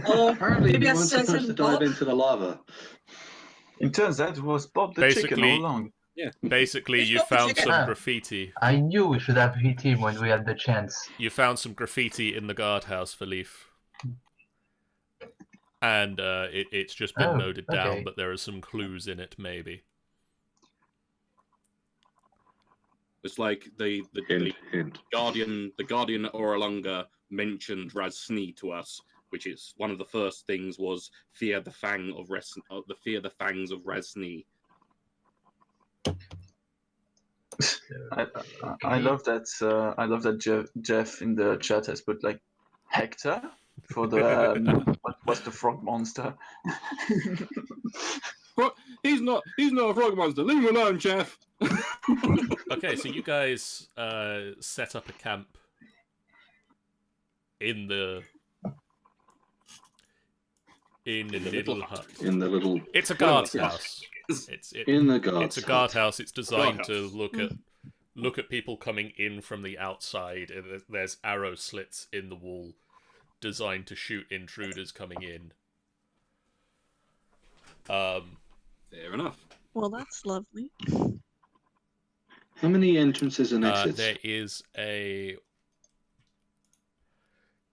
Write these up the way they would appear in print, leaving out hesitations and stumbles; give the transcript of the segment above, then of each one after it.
Or Apparently, maybe we a weren't supposed to certain dive Bob. into the lava. It turns out it was Bob the chicken all Basically- along. Basically, It's you not the found chicken. some Ah. graffiti. I knew we should have hit him when we had the chance. You found some graffiti in the guardhouse for Leaf. And it's just been Oh, noted down, okay. but there are some clues in it, maybe. It's like the Hint. Guardian Oralunga mentioned Rasni to us, which is one of the first things was fear the fangs of Rasni. I love that. I love that Jeff in the chat has put like Hector for the what was the frog monster? But he's not a frog monster. Leave him alone, Jeff. Okay, so you guys set up a camp in the little hut. In the little. It's a guard's house. In the guard. It's a guardhouse. It's designed Guardhouse. to look at people coming in from the outside. There's arrow slits in the wall designed to shoot intruders coming in. Fair enough. Well, that's lovely. How many entrances and exits? There is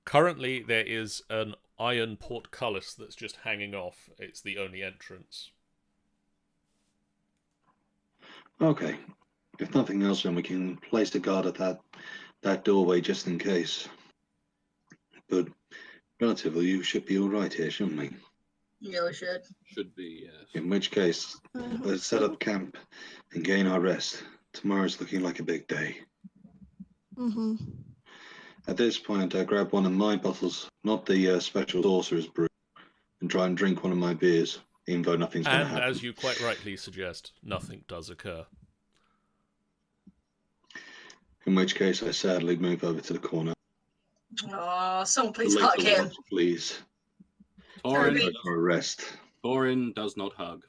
currently there is an iron portcullis that's just hanging off. It's the only entrance. Okay. If nothing else, then we can place a guard at that doorway just in case. But relatively, you should be all right here, shouldn't we? Yeah, we should. Should be, yes. In which case, let's set up camp and gain our rest. Tomorrow's looking like a big day. Mm-hmm. At this point, I grab one of my bottles, not the special sorcerer's brew, and try and drink one of my beers, even though nothing's going to And happen. as you quite rightly suggest, nothing does occur. In which case, I sadly move over to the corner. Oh, someone please Lick hug the him. water, please. Torin, For a rest. Torin does not hug.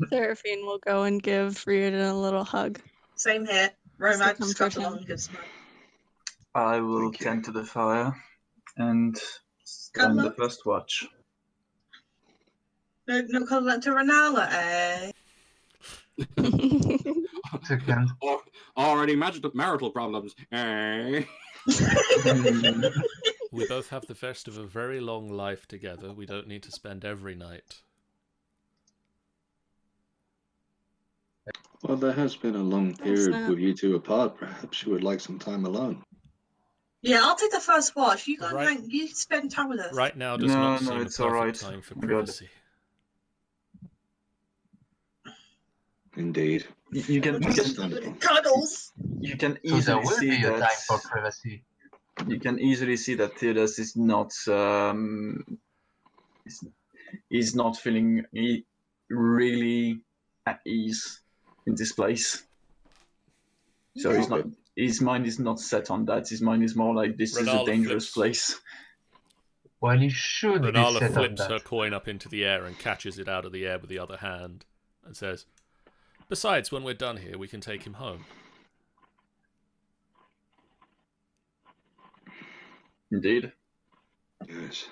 Seraphine will go and give Riordan a little hug. Same here. Romance comfort comes him. along and gives him I will Thank you. tend to the fire and spend the Cuddle. first watch. no cuddling to Renala, eh? Second. Already marital problems. Eh? We both have the best of a very long life together. We don't need to spend every night. Well, there has been a long period not- with you two apart. Perhaps you would like some time alone. Yeah, I'll take the first watch. You go Right. and you spend time with us. Right now does No, not no, seem a it's perfect alright. time for I got it. privacy. Indeed. You can Understandable. Cuddles. you can So there easily will see be a time that for privacy. you can easily see that Theodos is not he's not feeling really at ease in this place. So he's not. His mind is not set on that. His mind is more like this is a Renala dangerous flips. place. Well, he should be Renala set on flips that. her coin up into the air and catches it out of the air with the other hand and says, "Besides, when we're done here, we can take him home." Indeed. Yes.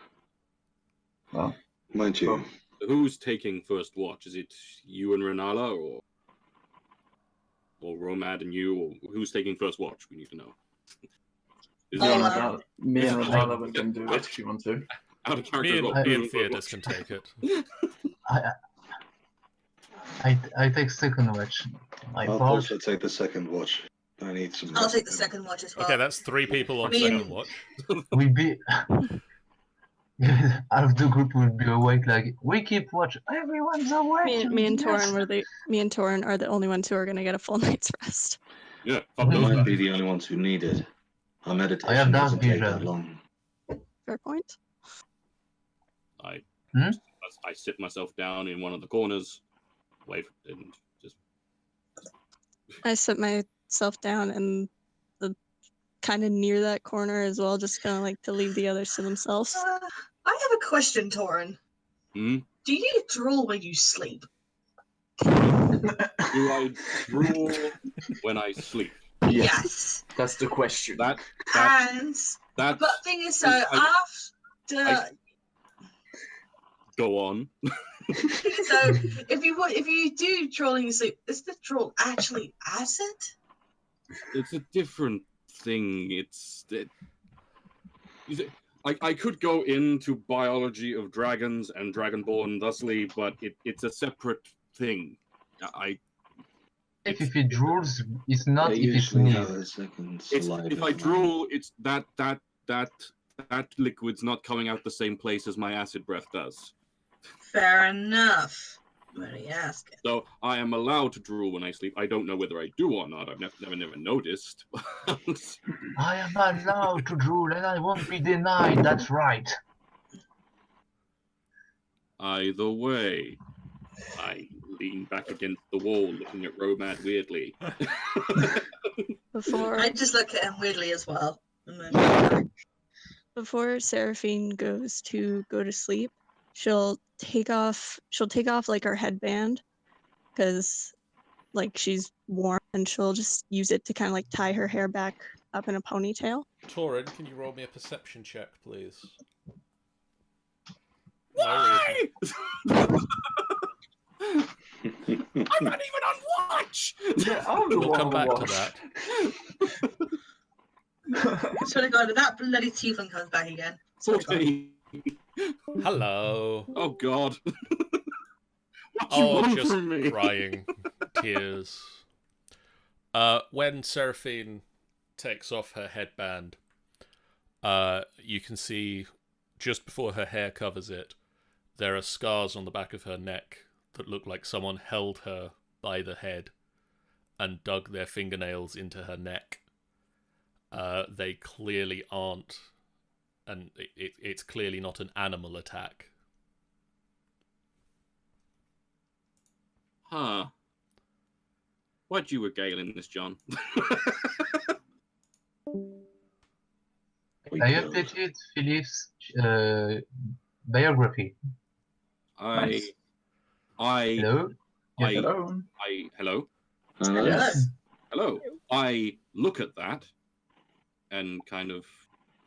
Well, Mind you, well, Who's taking first watch? Is it you and Renala, or Romad and you, or who's taking first watch? We need to know. Is me it and Oh, Renala- me and Renala we can do it if you want to. out of character? Me as and, well? me and Theodos can take it. I take second watch. My I'll boss. also take the second watch. I need some. I'll take the second watch as well. Okay, that's 3 people on Me and- second watch. We be out of the group will be awake. Like we keep watch. Everyone's awake. Me and yes. Torin are the only ones who are gonna get a full night's rest. Yeah, fuck We those might guys. be the only ones who need it. Our meditation I have dark doesn't take that vision. long. Fair point. I Hmm? I sit myself down in one of the corners, wait, and just I sit myself down in the kind of near that corner as well, just kind of like to leave the others to themselves. I have a question, Torin. Hmm? Do you drool when you sleep? Do I drool when I sleep? Yes, that's the question. That And That's But thing is, so I- after go on. so if you do troll in your sleep, is the troll actually acid? It's a different thing. I could go into biology of dragons and dragonborn thusly, but it's a separate thing. If it drools, it's not They if it usually have sneezes. a second It's, saliva. if I drool, it's that liquid's not coming out the same place as my acid breath does. Fair enough. What are you asking? So I am allowed to drool when I sleep. I don't know whether I do or not. I've never noticed. I am allowed to drool and I won't be denied, that's right. Either way, I lean back against the wall, looking at Romad weirdly. Before I just look at him weirdly as well. And then before Seraphine goes to go to sleep, she'll take off like her headband because like she's warm, and she'll just use it to kind of like tie her hair back up in a ponytail. Torin, can you roll me a perception check, please? Why? I'm not even on watch. Yeah, I'm the We'll one come on back watch. to that. I swear to God, if that bloody tiefling comes back again. Swear to God. 14. Hello. Oh God. What you Oh, want just from me? crying tears. When Seraphine takes off her headband, you can see just before her hair covers it, there are scars on the back of her neck that look like someone held her by the head and dug their fingernails into her neck. They clearly aren't, and it's clearly not an animal attack. Huh. Why'd you regale this, John? I updated Philip's biography. Nice. Hello? Hello. Hello? Yes. Hello. I look at that and kind of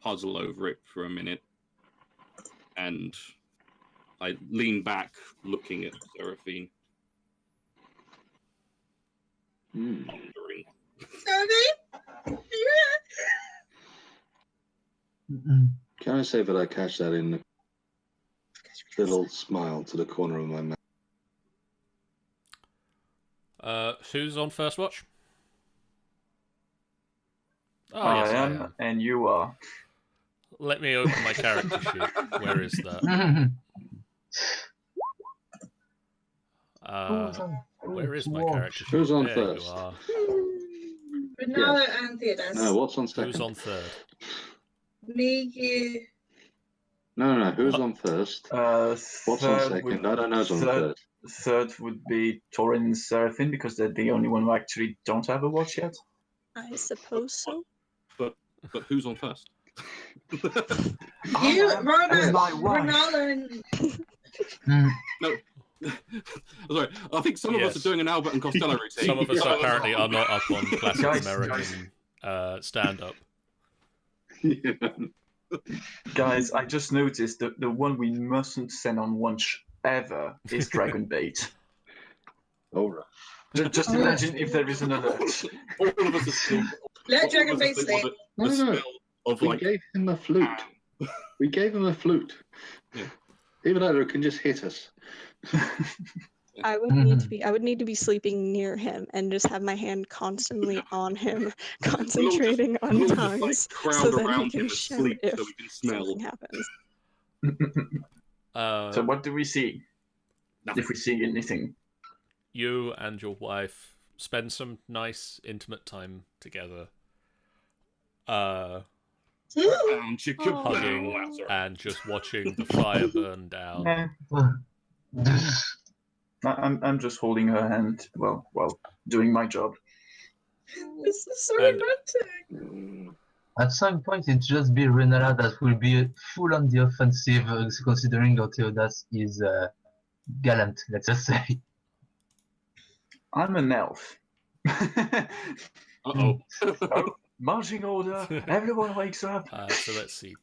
puzzle over it for a minute, and I lean back looking at Seraphine, wondering. Seraphine? Mm-mm. Can I say that I catch that in the little smile to the corner of my mouth? Who's on first watch? Oh, I yes, am, and you are. Let me open my character sheet. Where is that? Where is my character sheet? Who's on There first? you are. Ronaldo and Theodos. No, what's on second? Who's on third? Me, you. No. Who's What? on first? What's on Third second? would- I don't know who's on third. Third would be Torin and Seraphine because they're the only one who actually don't have a watch yet. I suppose so. But who's on first? You, and my wife. Ronaldo and... No. Sorry, I think some of us Yes. are doing an Albert and Costello routine. Some of us apparently are not up on classic Guys, American stand-up. Guys, I just noticed that the one we mustn't send on watch ever is Dragon Bait. All right. Just imagine if there is an alert. All of us are still. Let Dragon Bait sleep. No. Smell of We like. gave him a flute. We gave him a flute. Yeah. Even though it can just hit us. I would need to be sleeping near him and just have my hand constantly on him, concentrating on We'll just, tongues, crowd so that he around can him shout asleep if so we can smell. something happens. So what do we see? Nothing. If we see anything. You and your wife spend some nice, intimate time together. Hugging and just watching the fire burn down. I'm just holding her hand. Well, doing my job. This is so And- romantic. At some point, it just be Renala that will be full on the offensive, considering that Theodas is gallant, let's just say. I'm an elf. Uh-oh. marching order. Everyone wakes up. So let's see.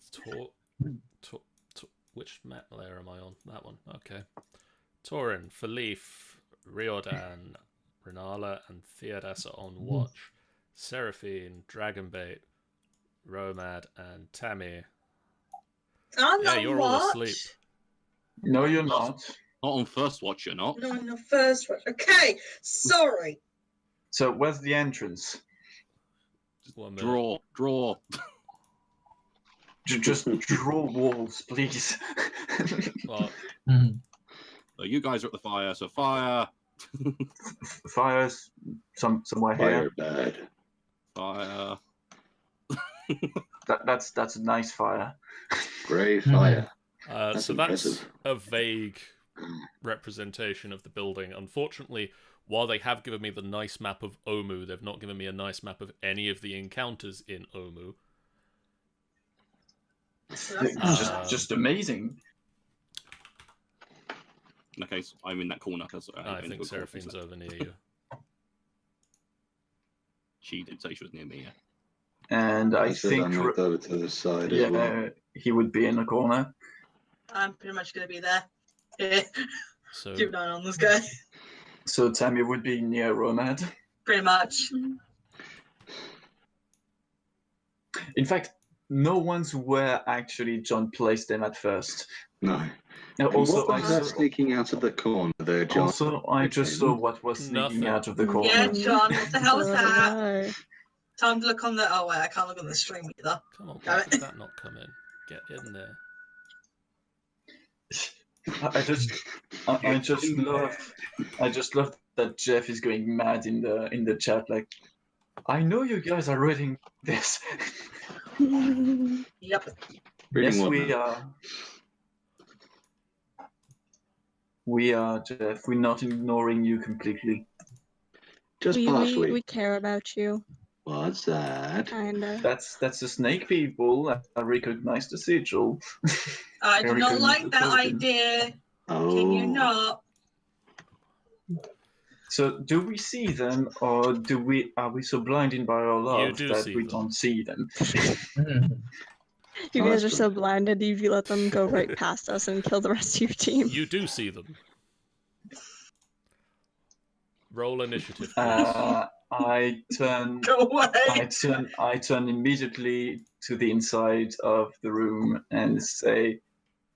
Which map layer am I on? That one. Okay. Torin, Philippe, Riordan, Renala, and Theodas are on watch. Seraphine, Dragonbait, Romad, and Tammy. I'm Yeah, not you're all watch. asleep. No, you're not. Not on first watch, you're not. No, on the first watch. Okay, sorry. So where's the entrance? 1 minute. Draw. Just draw walls, please. Well, So you guys are at the fire, so fire. Fires somewhere Fire here. bad. Fire. That's a nice fire. Grey fire. so that's impressive. a vague representation of the building. Unfortunately, while they have given me the nice map of Omu, they've not given me a nice map of any of the encounters in Omu. Just amazing. In that case, I'm in that corner. I think Seraphine's over near you. She did say she was near me, yeah. And I said think I moved over to the side as well. he would be in the corner. I'm pretty much going to be there. Yeah. So Keep an eye on this guy. So Tammy would be near Romad. Pretty much. In fact, no one's where actually John placed them at first. No. Now, And also, what was that sneaking out of the corner there, John? Also, I just saw what was sneaking Nothing. out of the corner. Yeah, John, what the hell was So did that? I. Time to look on the. Oh, wait, I can't look on the stream either. come on, Damn why it. did that not come in? Get in there. I just love that Jeff is going mad in the chat. Like, I know you guys are reading this. Yep. Reading Yes, what we now? are. We are, Jeff. We're not ignoring you completely. Just we partially. care about you, What's that? kinda. That's the snake people. I recognize the sigil. I do Very not good like with that the token. idea. Oh. Can you not? So, do we see them, or are we so blinded by our love do that see we them. don't see them? You Oh, guys that's are so blinded, you let them go right past us and kill the rest of your team. You do see them. Roll initiative, please. I turn. Go away. I turn immediately to the inside of the room and say,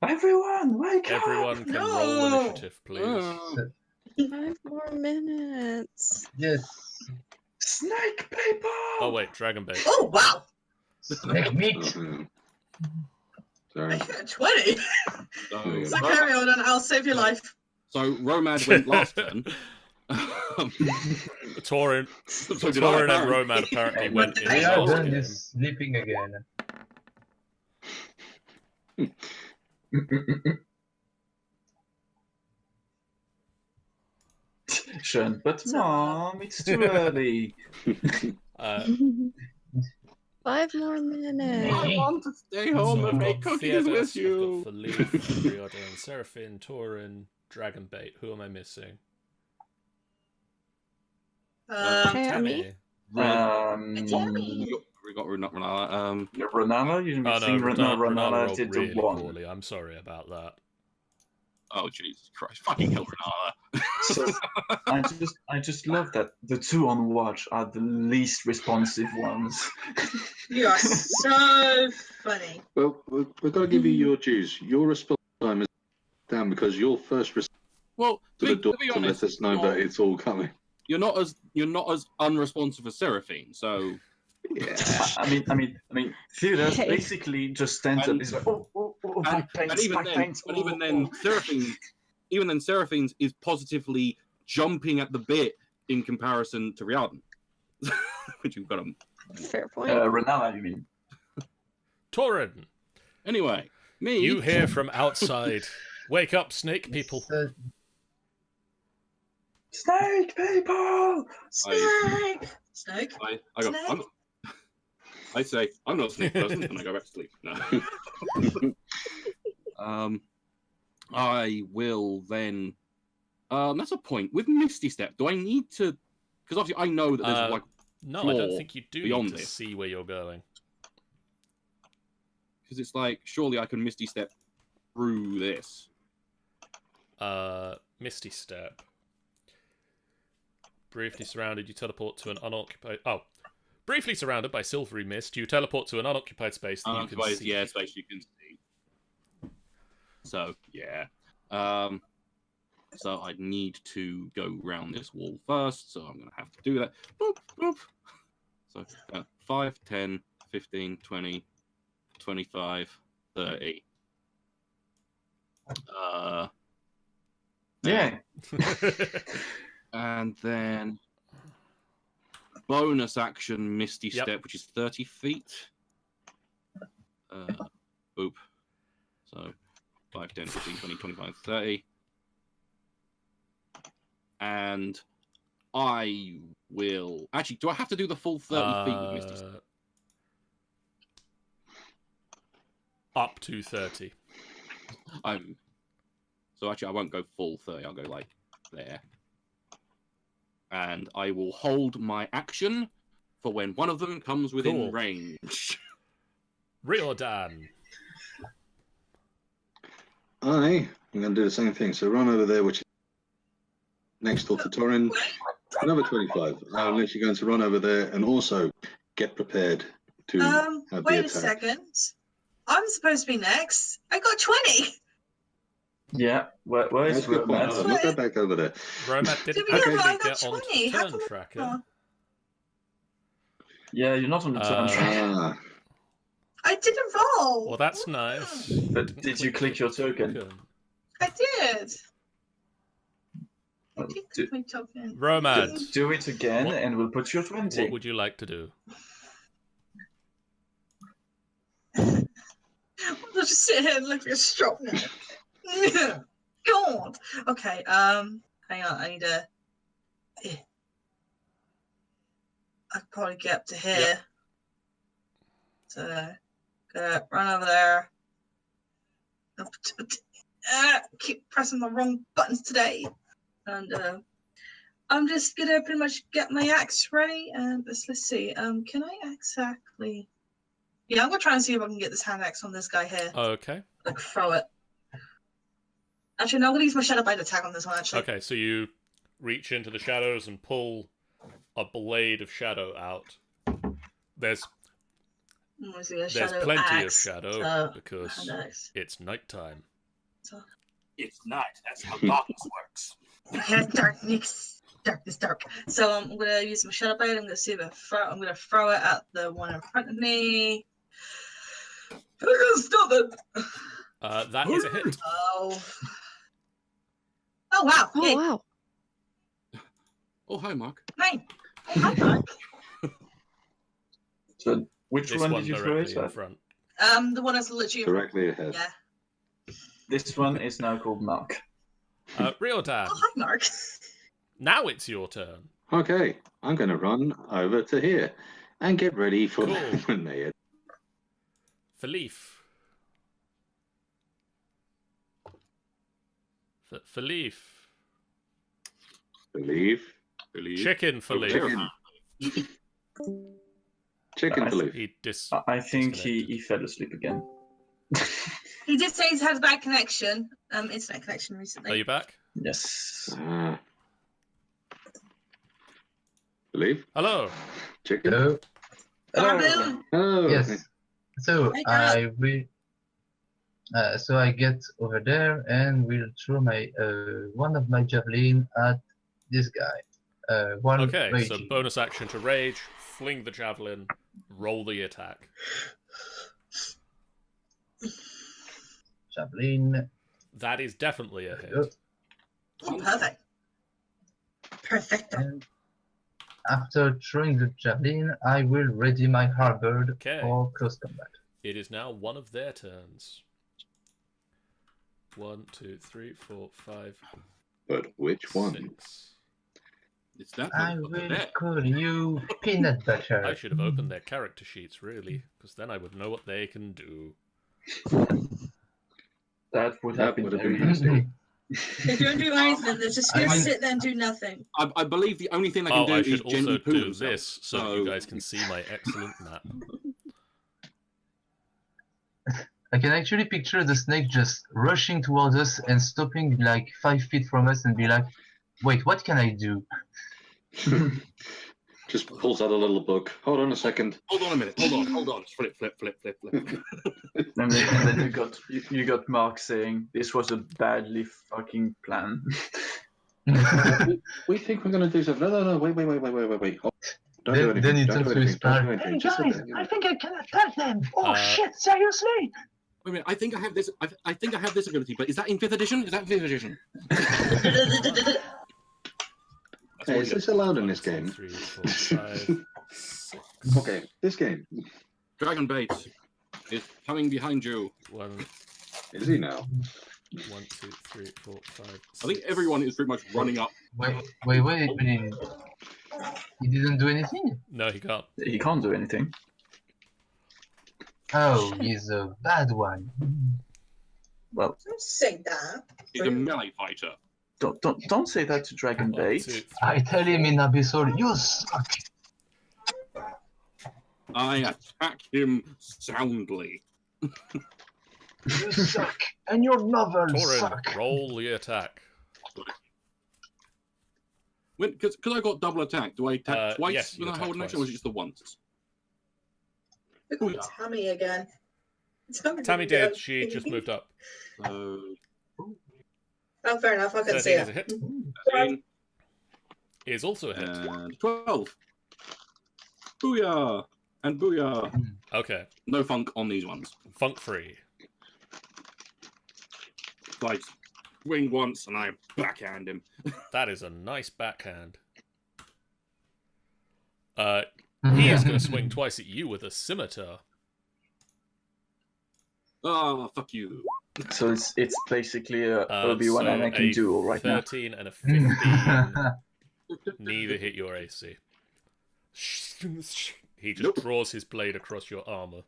"Everyone, wake up!" Everyone can roll No. initiative, please. 5 more minutes. Yes. Snake people. Oh wait, Dragonbait. Oh, wow. Snake meat. Oh, I sorry. hit a 20. So, So carry on and I'll save your life. so Romad went last turn. Torin So did I, and apparently. Romad apparently went in I last Riordan game. is sleeping again. Sean, but Mom, it's too early. 5 more minutes. I want to stay home and make cookies with you. I've got Philippe, Riordan, Seraphine, Torin, Dragonbait. Who am I missing? Tammy. Tammy. We got Renala. Renala, you're Oh no, missing Renala Renala rolled did really the 1. poorly. I'm sorry about that. Oh Jesus Christ! Fucking hell, Renala. So I just love that the 2 on watch are the least responsive ones. You are so funny. Well, we've got to give you your dues. Your response time is down because your first response Well, to to the door be to let honest, us know that it's all coming. you're not as unresponsive as Seraphine. So Yeah. I mean, Theodas Okay. basically just stands up. And- He's like, oh, back pains, and even back then, pains. but even then, Seraphine's is positively jumping at the bit in comparison to Riordan, which you've got to. Fair point. Renala, you mean? Torin, Anyway, me. you hear from outside. Wake up, snake people. Snake people! Snake. Snake. I go. Snake? I say I'm not a snake person, and I go back to sleep. No. I will then. That's a point with Misty Step. Do I need to? Because obviously I know that there's like No, I don't floor think you do beyond need to this. see where you're going. Because it's like, surely I can Misty Step through this. Misty Step. Briefly surrounded, you teleport to an unoccupied... Oh. Briefly surrounded by silvery mist, you teleport to an unoccupied space that you can see. Yeah, space you can see. So, yeah. So I need to go round this wall first, so I'm going to have to do that. Boop, boop. So 5, 10, 15, 20, 25, 30. Yeah. And then bonus action Misty Yep. Step, which is 30 feet. Boop. So 5, 10, 15, 20, 25, 30. And I will... Actually, do I have to do the full 30 feet with Misty Step? Up to 30. So actually, I won't go full 30. I'll go like there. And I will hold my action for when one of them comes within Cool. range. Riordan. I'm going to do the same thing. So run over there, which is next door to Torin. Another 25. I'm literally going to run over there and also get prepared to have wait the a attack. second. I'm supposed to be next. I got 20. Yeah. Where's That's a good point. Romance? Look back over there. Romat didn't Yeah, but I actually got get on 20. How turn come I- tracker. Yeah, you're not on the turn track. Ah, I didn't roll. Well, that's nice. But did you click your token? I did. I Well, did do- click my token. Romad, Do it again, What- and we'll put you 20. what would you like to do? I'll just sit here and look like a strop now. God. Okay. Hang on. I need to. I could probably get up to here. Yep. So, gonna run over there. Keep pressing the wrong buttons today. And I'm just gonna pretty much get my axe ready. And let's see. Can I exactly? Yeah, I'm gonna try and see if I can get this hand axe on this guy here. Okay. Like throw it. Actually, no, I'm gonna use my shadow bite attack on this one. Actually. Okay, so you reach into the shadows and pull a blade of shadow out. There's I'm gonna see a there's shadow plenty of axe. shadow So, because hand axe. it's nighttime. So, It's night. That's how darkness works. yeah, darkness. Dark. So I'm gonna use my shadow blade. I'm gonna see if I'm gonna throw it at the one in front of me. I'm gonna stop it. That is a hit. Oh. Oh wow. Oh Hey, wow. Oh, hi, Mark. mine. Oh, hi, Mark. So which This one one did you throw directly it in at? front. The one that's literally. directly ahead. Yeah. This one is now called Mark. Riordan, Oh hi, Mark. now it's your turn. Okay, I'm going to run over to here and get ready for Cool. when they hit. Philippe. Philippe. Believe. Chicken Philippe. Chicken I- belief. He dis- I think he disconnected. fell asleep again. He did say he's had a bad connection. Internet connection recently. Are you back? Yes. Ah. Believe. Hello. Chicken. Hello. Hello. Oh. Yes. So Hey, I will. So I get over there and will throw my one of my javelin at this guy. One Okay, so raging. bonus action to rage, fling the javelin, roll the attack. Javelin. That is definitely a hit. Go. Oh, perfect. Perfect. And after throwing the javelin, I will ready my halberd Okay. for close combat. It is now one of their turns. 1, 2, 3, 4, 5, But which one? 6. It's that I motherfucker will there. call you peanut butter. I should have opened their character sheets, really, because then I would know what they can do. That would That have been would have very been useful. If you don't do anything, they're just gonna sit there and do nothing. I believe the only thing I can do I is should also gently poo do themselves. this so that you guys can see my excellent map. I can actually picture the snake just rushing towards us and stopping like 5 feet from us and be like, wait, what can I do? Just pulls out a little book. Hold on a second. Hold on a minute. Hold on. Flip. And then you got Mark saying this was a badly fucking plan. We think we're going to do something. No. Wait. Oh, don't do anything. Then he Don't turns do to his anything. Don't pal. do anything. Hey Just sit guys, there, you I know. think I can attack them. Oh shit, seriously? Wait a minute. I think I have this. I think I have this ability, but is that in 5th edition? Is that 5th edition? Hey, is this allowed in this game? 3, 4, 5, 6. Okay, this game. Dragon bait is coming behind you. 1, Is he now? 1, 2, 3, 4, 5. 6. I think everyone is pretty much running up. Wait, he didn't do anything? No, he can't. He can't do anything. Oh, he's a bad one. Well, Don't say that. He's a melee fighter. don't say that to Dragon 1, Bait. 2, 3. I tell him in Abyssal, you suck. I attack him soundly. You suck. And your novels Torin, suck. roll the attack. Because I got double attack, do I attack twice yes, you when I attack hold an action, or twice. is it just the once? Look at Tammy again. Tammy did. She just moved up. So, Oh, fair enough. I can 13 see is a it. hit. 13 Is also a hit. and 12. Booyah! And booyah! Okay. No funk on these ones. Funk free. Like, swing once and I backhand him. That is a nice backhand. He is going to swing twice at you with a scimitar. Oh, fuck you. So it's basically a Obi-Wan so Anakin a duel right now. 13 and a 15 neither hit your AC. He just draws his blade across your armor.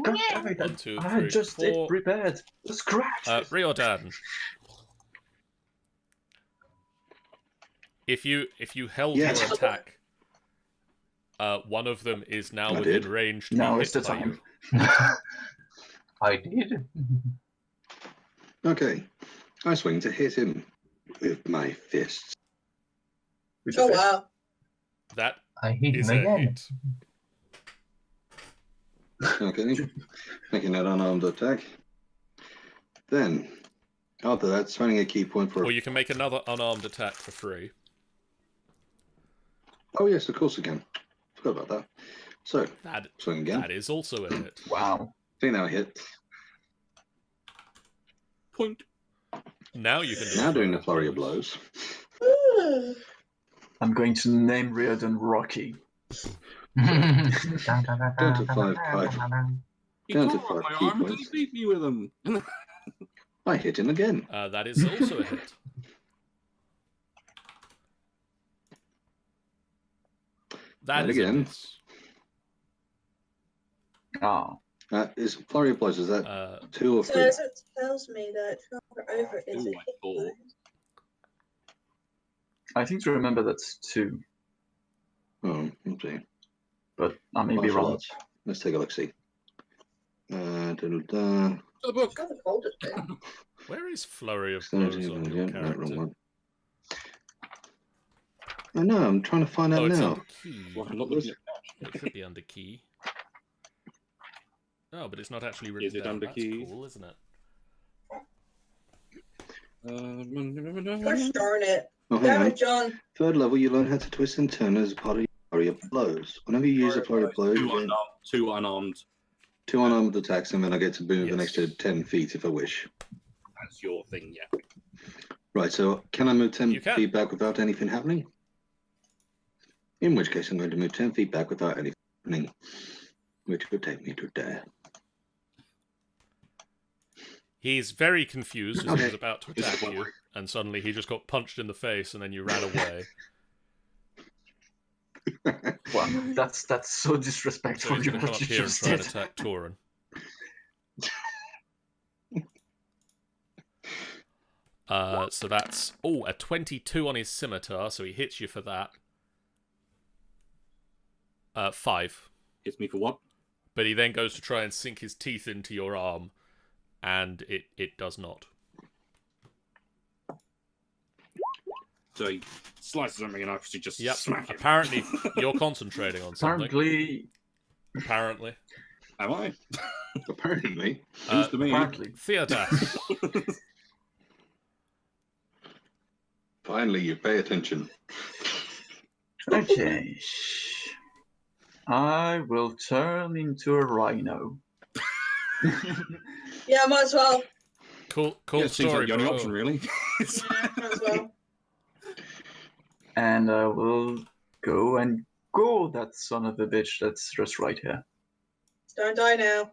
God damn it, 1, 2, I 3, just 4. it prepared. Scratch. Riordan. If you held Yes. your attack, one of them is now I within did. range to Now be is hit the by time. you. I did. Okay. I swing to hit him with my fists. With Oh the fist. wow. That I hit is him a again. hit. Okay. Making that unarmed attack. Then, after that, spending a key point for... Or you can make another unarmed attack for free. Oh, yes, of course I can. Forgot about that. So, That swing again. that is also a hit. Wow. See, now I hit. Point. Now you can do Now a doing the flurry of blows. blows. I'm going to name Riordan Rocky. Down to 5 He Down to tore up 5 my key arms and points. he beat me with them. I hit him again. That is also a hit. That And is again. a miss. Ah. Is flurry of blows, is that 2 or 3? So it tells me that over is Ooh, a I hit thought. point. I think to remember that's 2, Oh, okay. but I may be Martial wrong. arts. Let's take a look, see. The book. Got the folder thing. Where is flurry of blows on your Yeah, no, wrong character? one. I know, I'm trying to find Oh, out it's now. under key. Well, I'm not looking at It should be under key. Oh, but it's not actually written Is it down. under That's key? cool, isn't it? Gosh darn it. Oh, hang Damn on. it, John. 3rd level, you learn how to twist and turn as part of your flurry of blows. Whenever you use a flurry of blows, you get Two unarmed. 2 unarmed attacks, and then I get to move an Yes. extra 10 feet if I wish. That's your thing, yeah. Right, so can I move 10 You can. feet back without anything happening? In which case, I'm going to move 10 feet back without anything happening, which would take me to there. He's very confused as he Okay. was about to attack you, and suddenly he just got punched in the face, and then you ran away. Wow, that's so So disrespectful. he's going to come up what you here and just try and did. attack Torin. So that's a 22 on his scimitar, so he hits you for that. 5. Hits me for what? But he then goes to try and sink his teeth into your arm, and it does not. So he slices something and I just smack it. Apparently, you're concentrating on something. Apparently. Am I? Apparently. Seems to me. Apparently. Theodas. Finally, you pay attention. Okay. I will turn into a rhino. Yeah, might as well. Cool Yeah, seems story, like the only bro. option, really. Yeah, might as well. And I will go and go that son of a bitch that's just right here. Don't die now.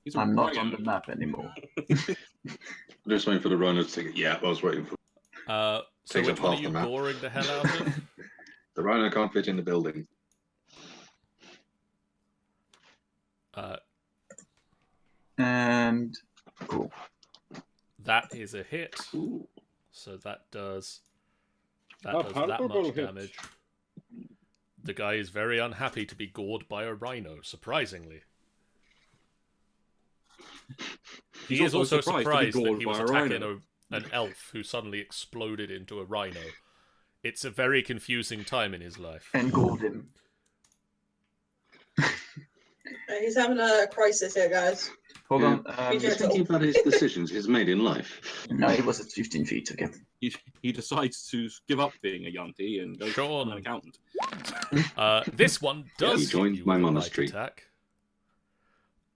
He's a I'm not rhino. on the map anymore. I'm just waiting for the runner to take it. Yeah, I was waiting for So Takes which up one are half you the map. boring the hell out of? the rhino can't fit in the building. And cool. That is a hit. Ooh. So that does that powerful much hit. damage. The guy is very unhappy to be gored by a rhino, surprisingly. He is also surprised that he was attacking an elf who suddenly exploded into a rhino. It's a very confusing time in his life. And gold him. He's having a crisis here, guys. Hold on. He's thinking about his decisions he's made in life. No, he was at 15 feet again. He decides to give up being a Yanti and go Sean. an accountant. This one does He joined hit you my with a light monastery. attack.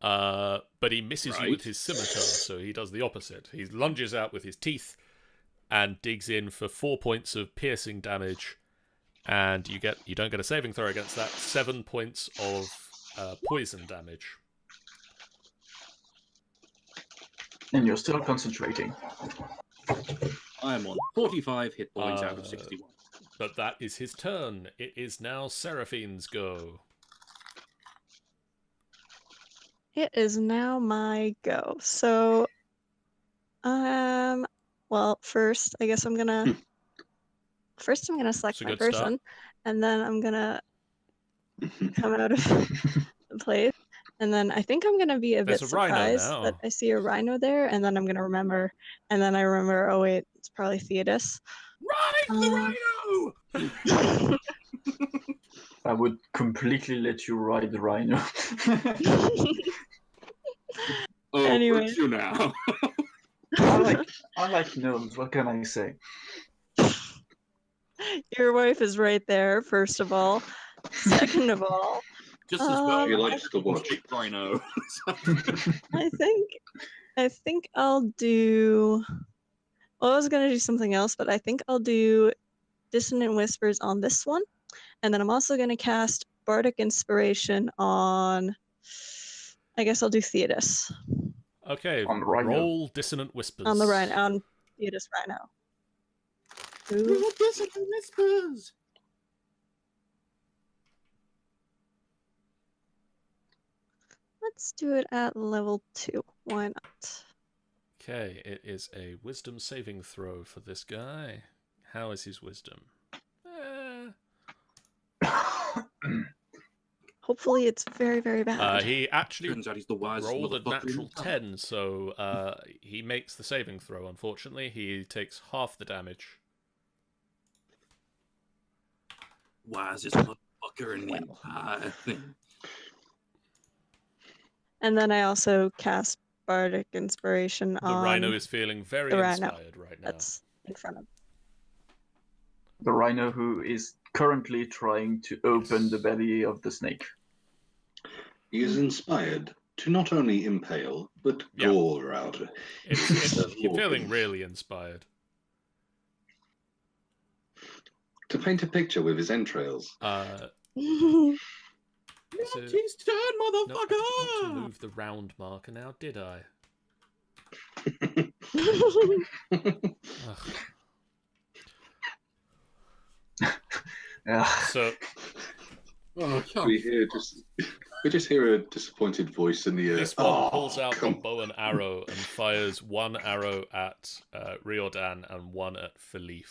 But he misses you with Right. his scimitar, so he does the opposite. He lunges out with his teeth and digs in for 4 points of piercing damage, and you don't get a saving throw against that. 7 points of poison damage. And you're still concentrating. I am on 45 hit points out of 61. But that is his turn. It is now Seraphine's go. It is now my go. So, well, first, I guess I'm gonna select a my good start. person, and then I'm gonna come out of the place, and then I think I'm gonna be a bit There's a rhino surprised now. that I see a rhino there, and then I'm gonna remember, oh wait, it's probably Theodas. Ride the rhino! I would completely let you ride the rhino. Oh, Anyway. would you now? I like gnomes, what can I say? Your wife is right there, first of all. Second of all, Just as well. He likes to watch. Rhino. I think I'll do. Well, I was gonna do something else, but I think I'll do Dissonant Whispers on this one, and then I'm also gonna cast Bardic Inspiration on. I guess I'll do Theodas Okay, On the rhino. roll Dissonant Whispers. on the rhino, on Theodas Rhino. Ooh, Whispers. let's do it at level 2. Why not? Okay, it is a wisdom saving throw for this guy. How is his wisdom? Hopefully, it's very, very bad. He actually Turns out he's the wisest rolled a motherfucker in natural town. 10, so he makes the saving throw, unfortunately. He takes half the damage. Wisest motherfucker in the entire thing. And then I also cast Bardic Inspiration The on rhino is feeling very the rhino. inspired right now. that's in front of. The rhino who is currently trying to open the belly of the snake. He is inspired to not only impale, but Yeah. gore out. You're feeling really inspired. To paint a picture with his entrails. So- His turn, No, I didn't want to motherfucker! move the round marker now, did I? Ugh. Yeah. So Oh, We hear just We just hear a disappointed voice in the air. This one "Oh, pulls out a come bow and arrow and fires one arrow at Riordan and one at Philippe.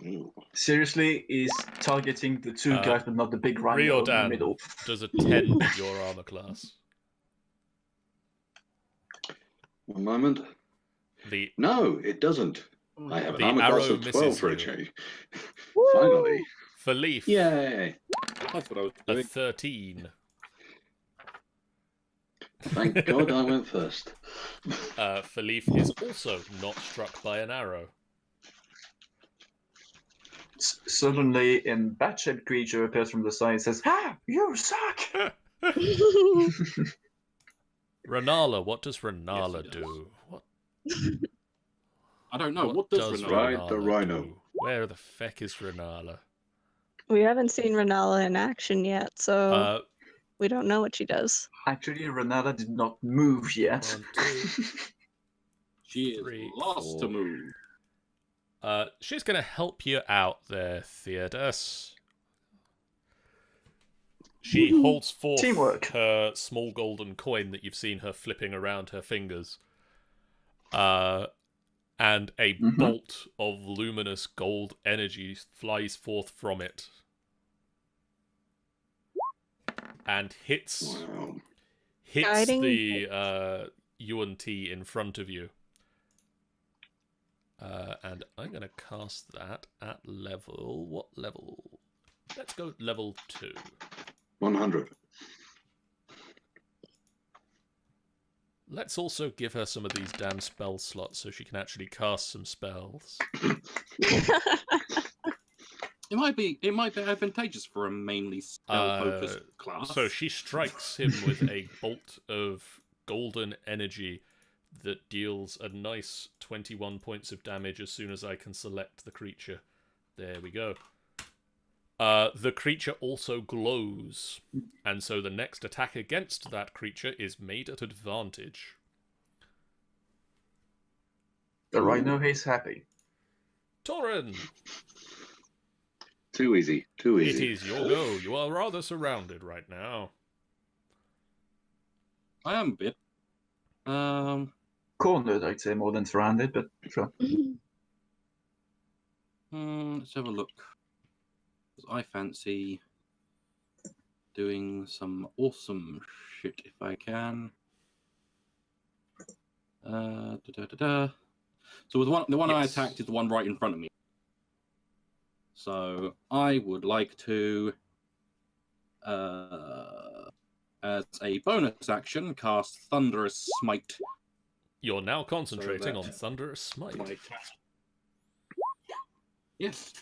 on." Seriously, is targeting the two guys, but not the big rhino in the Riordan middle. does a 10 beat your armor class? One moment. No, it doesn't. I have an The armor class arrow of 12 misses for a you. change. Finally. Philippe, Yay. That's what I was a doing. 13. Thank God I went first. Philippe is also not struck by an arrow. Suddenly, a bat-shaped creature appears from the side and says, "Ah, you suck!" Renala, what does Yes, Renala he does. do? What I don't know. What does Renala Ride the rhino. do? Where the feck is Renala? We haven't seen Renala in action yet, so we don't know what she does. Actually, Renata did not move yet. 1, 2. She is 3, lost 4. to move. She's going to help you out there, Theodos. She holds forth Teamwork. her small golden coin that you've seen her flipping around her fingers. And a bolt of luminous gold energy flies forth from it. And hits Wow. Guiding- the UNT in front of you. And I'm going to cast that at level... What level? Let's go level 2. 100. Let's also give her some of these damn spell slots so she can actually cast some spells. It might be advantageous for a mainly spell-focused class. So she strikes him with a bolt of golden energy that deals a nice 21 points of damage as soon as I can select the creature. There we go. The creature also glows, and so the next attack against that creature is made at advantage. The rhino is happy. Torin, Too easy. Too it easy. is your go. You are rather surrounded right now. I am a bit. Cornered, I'd say, more than surrounded, but sure. Let's have a look. 'Cause I fancy doing some awesome shit if I can. So with the one I Yes. attacked is the one right in front of me. So I would like to, as a bonus action, cast Thunderous Smite. You're now concentrating So on that- Thunderous Smite. Yes.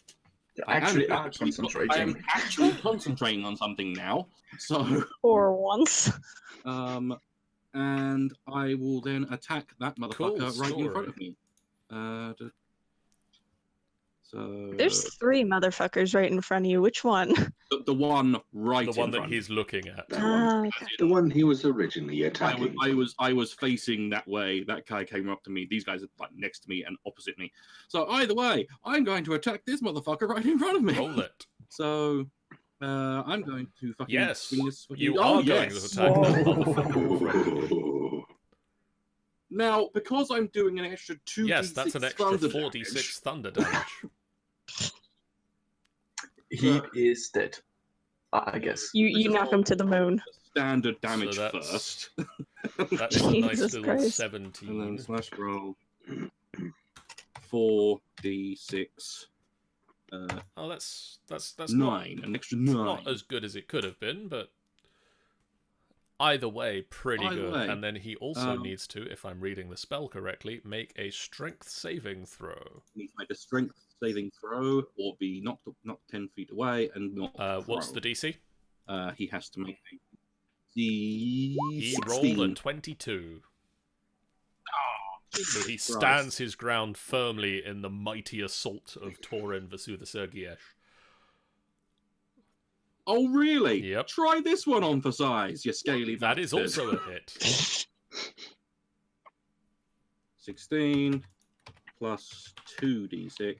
I actually am are concentrating. I am actually concentrating on something now. So, For once. and I will then attack that motherfucker Cool right in story. front of me. So There's 3 motherfuckers right in front of you. Which one? the one right The one in that front. he's looking at. That one. Ah, okay. The one he was originally attacking. I was facing that way. That guy came up to me. These guys are like next to me and opposite me. So either way, I'm going to attack this motherfucker right in front of me. Roll it. So I'm going to fucking Yes, swing this. you are going to attack that motherfucker. Oh. Now, because I'm doing an extra 2d6 Yes, that's an extra thunder 4d6 thunder damage. He is dead, I guess. You knock him to the moon. standard damage So that's- first. That's a nice Jesus little Christ. 17. And then slash roll 4d6. Oh, that's 9, an extra 9. not as good as it could have been, but either way, pretty Either good. way, And then he also needs to, if I'm reading the spell correctly, make a strength saving throw. He needs to make a strength saving throw or be knocked 10 feet away and not What's throw. the DC? He has to make a D16. He rolled a 22. So he stands his ground firmly in the mighty assault of Torin Vasudha. Oh, really? Yep. Try this one on for size, you scaly That is bastard. also a hit. 16 plus 2d6.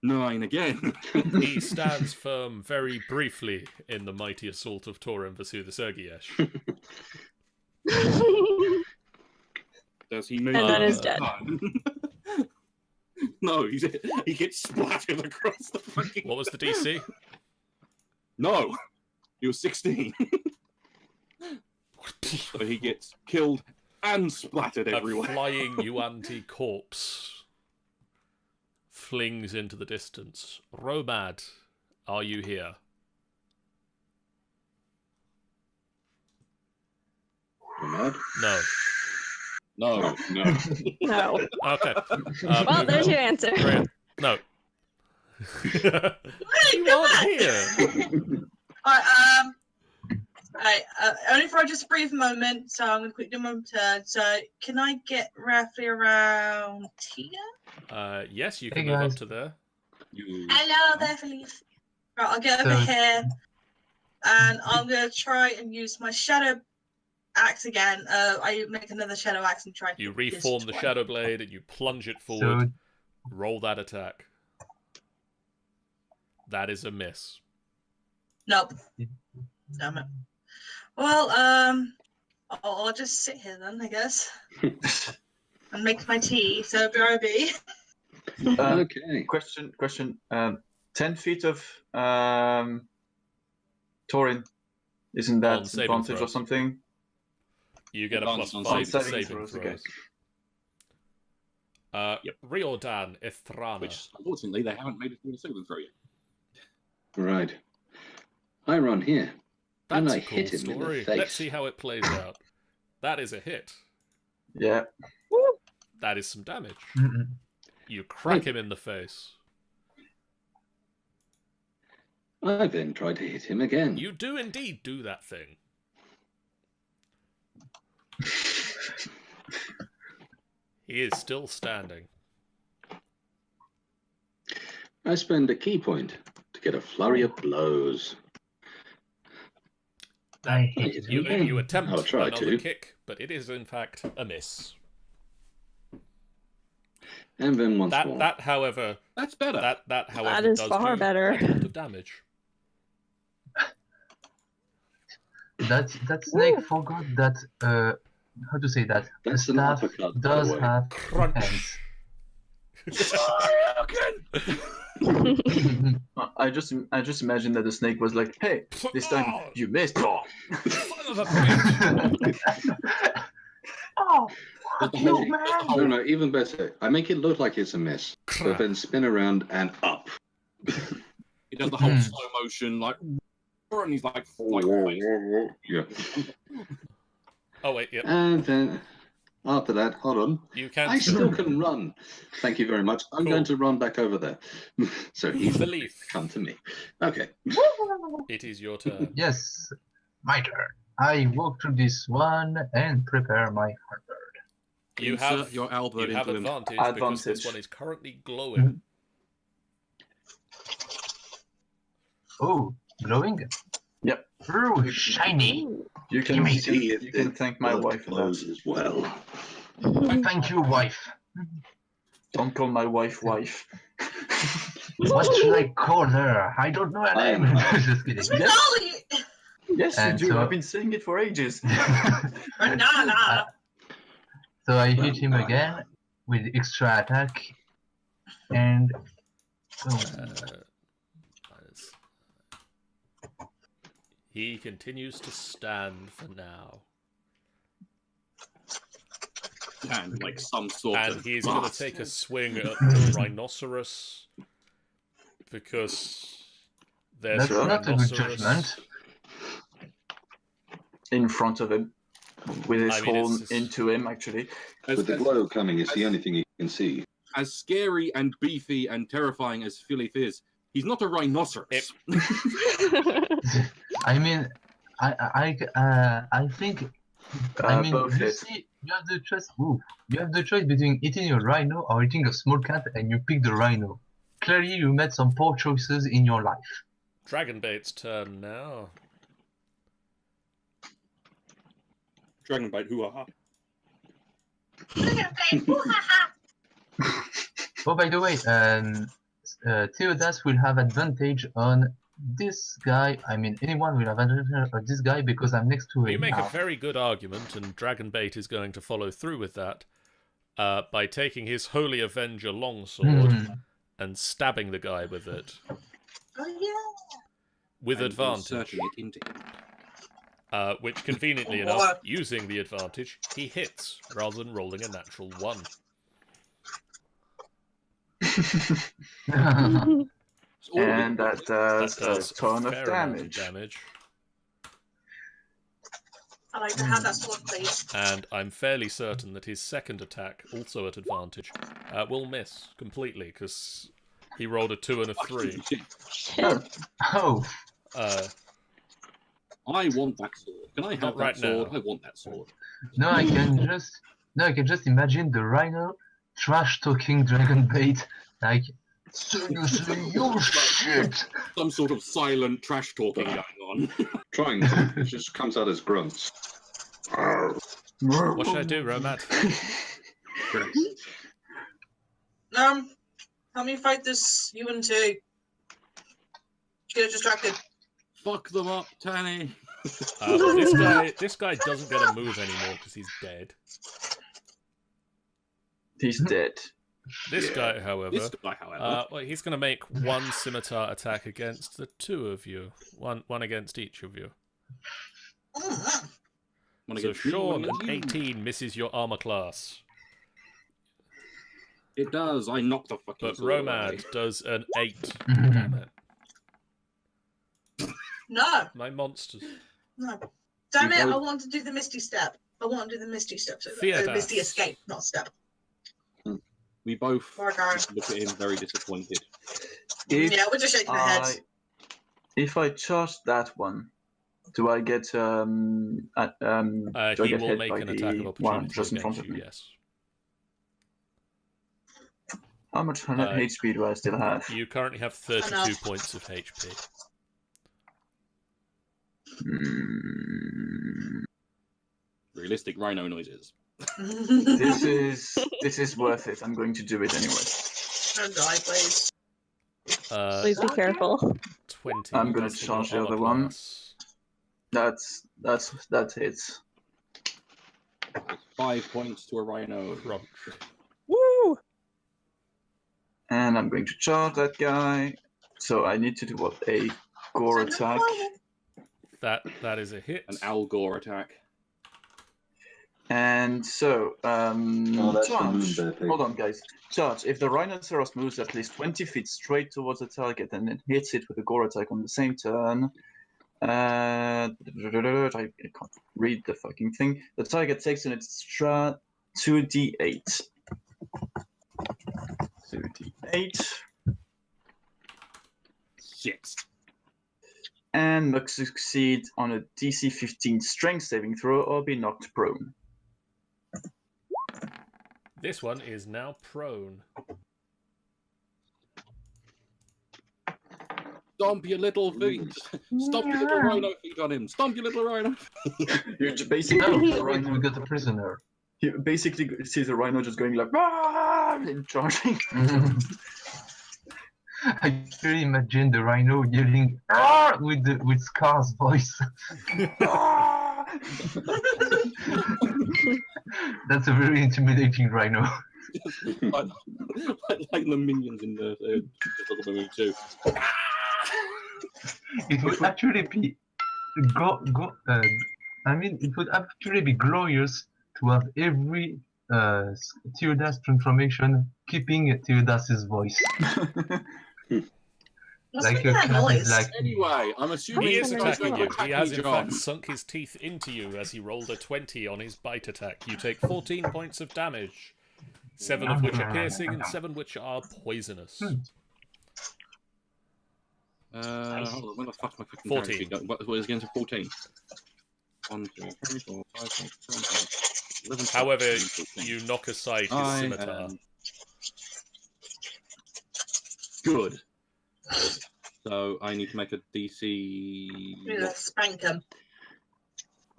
9 again. He stands firm very briefly in the mighty assault of Torin Vasuthasurgiesh. Does he move? And then is dead. No, he gets splattered across the fucking. What was the DC? No, he was 16. So he gets killed and splattered A everywhere. flying Yuan-Ti corpse flings into the distance. Romad, are you here? Mad? No. No. No. Okay. Well, there's your answer. Rhea, no. You aren't here. Alright, only for just a brief moment, so I'm going to quickly do my turn. So, can I get roughly around here? Yes, you Hey, can move up guys. to there. Hello there, Felice. Right, I'll get over So- here, and I'm going to try and use my shadow axe again. I make another shadow axe and try to You hit this reform the twice. Shadow Blade and you plunge it forward. So Roll that attack. That is a miss. Nope. Damn it. Well, I'll just sit here then, I guess, and make my tea. So BRB. Okay. Question. 10 feet of Torin. Isn't On that saving advantage or throws. something? You get a Advantage on +5 to saving saving throws, throws. okay. Riordan, Ithrana. Which, unfortunately, they haven't made it through the saving throw yet. Right. I run here. That's and I a cool hit him in the story. face. Let's see how it plays out. That is a hit. Yeah. That is some damage. mm-mm. You crack him in the face. I then tried to hit him again. You do indeed do that thing. He is still standing. I spend a key point to get a flurry of blows. I hate it. You attempt I'll try another to. kick, but it is in fact a miss. And then once more. That, however, That's better. that, however, That is does far do better. quite a lot of damage. That snake forgot that. How to say that? The That's an staff uppercut, by does the way. have Crunch. hands. I just imagine that the snake was like, "Hey, this time you missed." Oh. Son of a bitch. Oh, But the you whole- man! No, even better. I make it look like it's a miss, but then spin around and up. He does the whole slow motion, like, and he's like, Yeah. Oh wait, yep. And then after that, hold on. You can I still still can run. Thank you very much. I'm Cool. going to run back over there. So he's belief. come to me. Okay. It is your turn. Yes, my turn. I walk through this one and prepare my halberd. You insert have your Albert you have into him. advantage because this Advantage. one is currently glowing. Oh, glowing? Yep. Ooh, shiny. You can, me you can, see if you can the thank my blood wife for flows that. as well. Thank you, wife. Don't call my wife. What should I call her? I don't know her I name. know. Just kidding. It's Renali! Yes, And you do. so- I've been saying it for ages. Renala! So I hit him again with extra attack, and He continues to stand for now. And like some sort And of he's going to blast. take a swing at the rhinoceros because there's that's a not a good rhinoceros. judgment. In front of him, with his I mean, horn it's- into him, actually. As, With the as, glow coming, it's the only thing you can see. as scary and beefy and terrifying as Philip is, he's not a rhinoceros. I mean, I think. I mean, both you hit. see, you have the choice. Ooh, you have the choice between eating a rhino or eating a small cat, and you pick the rhino. Clearly, you made some poor choices in your life. Dragonbait's turn now. Dragonbite, hoo-ha-ha. Oh, by the way, Theodas will have advantage on this guy. I mean, anyone will have advantage on this guy because I'm next to him. You make now. a very good argument, and Dragonbait is going to follow through with that by taking his Holy Avenger longsword and stabbing the guy with it. Oh yeah. With And advantage. inserting it into him. Which, conveniently enough, using the advantage, he hits, rather than rolling a natural 1. And that does a ton of fair amount damage. I like to have that sword, please. And I'm fairly certain that his second attack, also at advantage, will miss completely, because he rolled a 2 and a 3. Oh, I want that sword. Can I have Not that right sword? now. I want that sword. no, I can just imagine the rhino trash talking Dragonbait like, seriously, you shit. Some sort of silent trash talking going on. Trying to. It just comes out as grunts. What should I do, Romad? Help me fight this UNT. Get distracted. Fuck them up, Tanny. This guy doesn't get a move anymore because he's dead. He's dead. This guy, however, However, he's going to make one scimitar attack against the two of you. One against each of you. So Sean, an 18 misses your armor class. It does. I knocked the fucking But sword Romad away. does an 8. Damn it. No. My monsters. No. Damn it, I want to do the Misty Step. I want to do the Misty Step. So Theodas. Misty Escape, not Step. We both Poor guy. look at him very disappointed. Yeah, we're just shaking our heads. If I charge that one, do I get He do I get will hit make by an the attack of one opportunity just in front against of you, me? yes. How much HP do I still have? You currently have 32 Enough. points of HP. Realistic rhino noises. This is worth it. I'm going to do it anyway. Don't die, please. Please be careful. 20. I'm gonna That's charge your the other armor one. class. That's it. 5 points to a rhino. Crunch. Woo! And I'm going to charge that guy. So I need to do what? A gore attack. That is a hit. An Al Gore attack. And so, that's the charge. moon bear Hold on, guys. Charge. If the rhinoceros moves at least 20 feet straight towards the target and then hits it with a gore attack on the same turn, I can't read the fucking thing. The target takes an extra 2d8. 2d8. 6. And must succeed on a DC 15 strength saving throw or be knocked prone. This one is now prone. Stomp your little feet. Stomp your little rhino feet on him. Stomp your little rhino. You basically no, we got a prisoner. You basically see the rhino just going like "Ah!" and charging. I really imagine the rhino yelling "Ah!" with Scar's voice. "Ah!" That's a very intimidating rhino. like the minions in the movie too. It would actually be it would actually be glorious to have every Theodas transformation keeping Theodas's voice. What's Like with that noise? like Anyway, I'm assuming He is this guy's attacking gonna you. attack He has me, in John. fact sunk his teeth into you as he rolled a 20 on his bite attack. You take 14 points of damage, 7 of which are piercing and 7 which are poisonous. Hold on, where the fuck's my fucking 14. character sheet? What is against a 14? 1, 2, 3, 4, 5, 6, 7, 8, 11, 12, However, 13, 14. you knock aside his I scimitar. am good. So I need to make a DC. Yeah, spank him.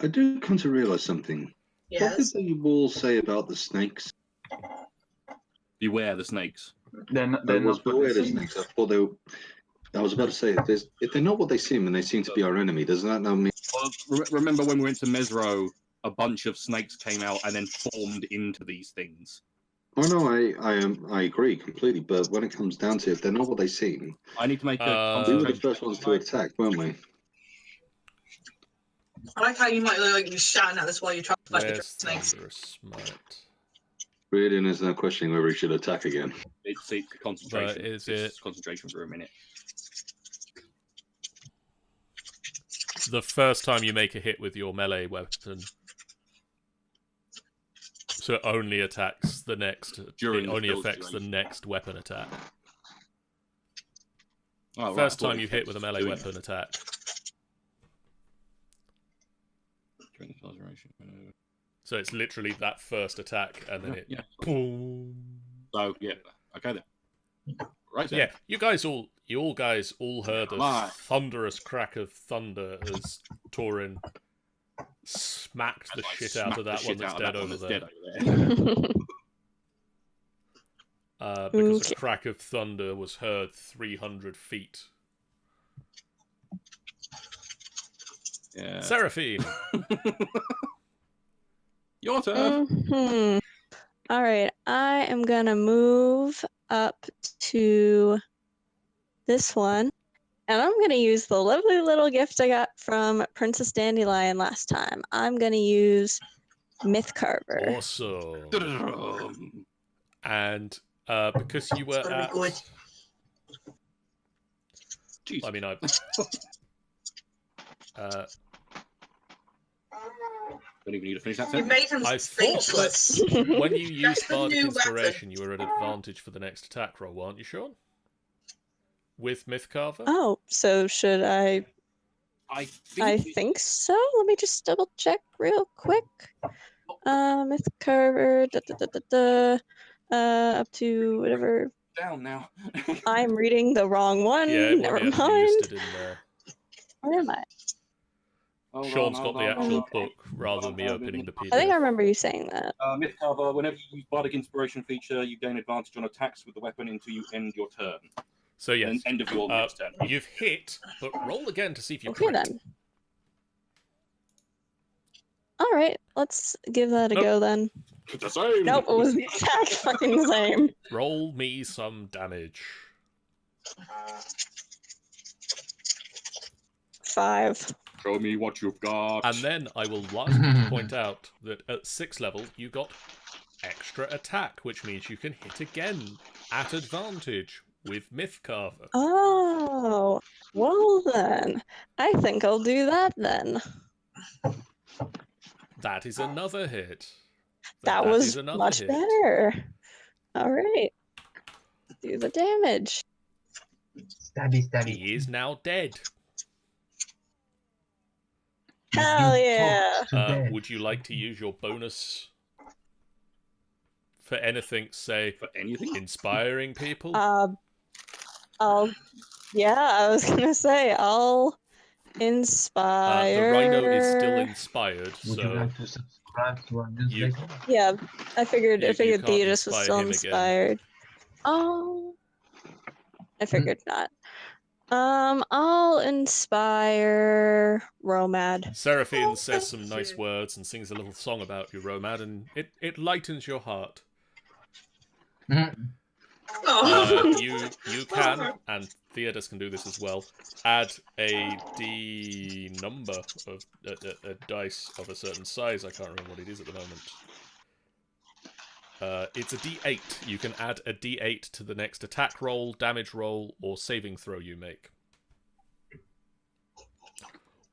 I do come to realise something. What did Yes. the wall say about the snakes? Beware the snakes. They're not But what where they it is seem. next, I thought they. I was about to say, if they're not what they seem and they seem to be our enemy, does that now mean? Well, remember when we went to Mesro, a bunch of snakes came out and then formed into these things. Oh no, I agree completely. But when it comes down to it, if they're not what they seem, I need to make a we were the concentration. first ones to attack, weren't we? I like how you might look like you're shouting at this while you're trying to fight the Where's snakes. Thunderous Smite? Really, there's no questioning whether we should attack again. It's concentration. But is It's it- concentration for a minute? The first time you make a hit with your melee weapon, so it only attacks the next. During it the only build affects the duration. next weapon attack. Oh, right, First I thought time it you hit with a melee doing weapon attack. During the build duration. So it's literally that first attack, and then Yeah. boom. So yeah, okay then. Right So then. yeah, you guys all heard a Right. thunderous crack of thunder as Torin smacked the As I shit smack out of the that one shit that's out of dead that one over that's there. dead over there. Because Okay. a crack of thunder was heard 300 feet. Yeah. Seraphine! Your turn. All right, I am gonna move up to this one, and I'm gonna use the lovely little gift I got from Princess Dandelion last time. I'm gonna use Myth Carver. Awesome. And because you were It's gonna at... be good. Jeez. I mean, Don't even need to finish that You sentence. made him I thought speechless. when you used That's the Bardic new weapon. Inspiration, you were at advantage for the next attack roll, weren't you, Sean? With Myth Carver? Oh, so should I? I I think think so. Let me just double check real quick. Myth Carver. Up to whatever. down now. I'm reading the wrong one. Yeah, it Never might be actually mind. listed in there. Where am I? Hold Sean's on, got hold the on, actual hold on. book rather than me opening the I think I PDF. remember you saying that. Myth cover, whenever you use Bardic Inspiration feature, you gain advantage on attacks with the weapon until you end your turn. So yes, And end of your next turn. you've hit, but roll again to see if you Okay crit. then. All right, let's give that a Nope. go then. The same! Nope, it was the exact fucking same. Roll me some damage. 5. Show me what you've got. And then I will lastly point out that at 6th level, you got extra attack, which means you can hit again at advantage with Myth Carver. Oh, well then. I think I'll do that then. That is another hit. That is was another much hit. better. All right. Do the damage. Stabby, stabby. He is now dead. Hell You yeah. talked to death. Would you like to use your bonus for anything, say, For anything? inspiring people? Yeah, I was gonna say, I'll inspire. The rhino is still inspired, Would you so like to subscribe to our newsletter? Yeah, I figured You can't Theodus was inspire still him again. inspired. Oh, I figured not. I'll inspire Romad. Seraphine says some thank nice you. words and sings a little song about you, Romad, and it lightens your heart. Mhm. Oh. You can, and Theodus can do this as well, add a D number of a dice of a certain size. I can't remember what it is at the moment. It's a D8. You can add a D8 to the next attack roll, damage roll, or saving throw you make.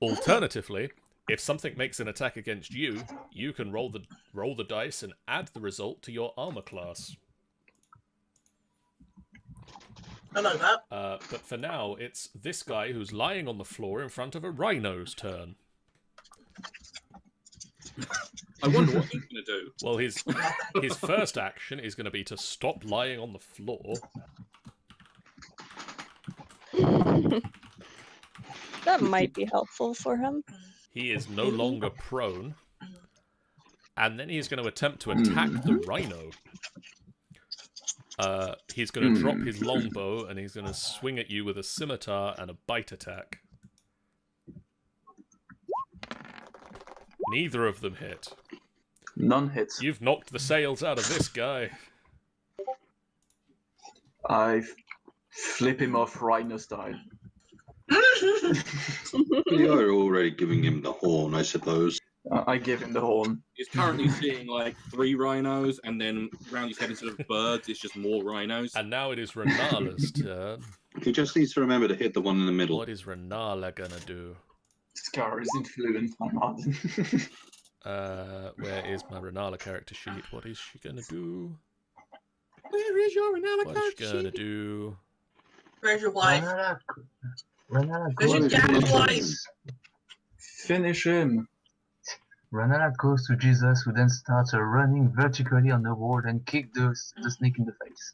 Alternatively, if something makes an attack against you, you can roll the dice and add the result to your armor class. I know that. But for now, it's this guy who's lying on the floor in front of a rhino's turn. I wonder what he's going to do. Well, his first action is going to be to stop lying on the floor. That might be helpful for him. He is no longer prone. And then he's going to attempt to attack the rhino. He's going to drop his longbow and he's going to swing at you with a scimitar and a bite attack. Neither of them hit. None hits. You've knocked the sails out of this guy. I flip him off rhino style. You're already giving him the horn, I suppose. I give him the horn. He's currently seeing like 3 rhinos, and then round his head instead of birds, it's just more rhinos. And now it is Renala's turn. He just needs to remember to hit the one in the middle. What is Renala gonna do? Scar is influenced by Martin. Where is my Renala character sheet? What is she gonna do? Where is your Renala What is she gonna do? Where's your wife? Renala Where's your goes damn to wife? Jesus. Finish him. Renala goes to Jesus, who then starts running vertically on the wall and kick the snake in the face.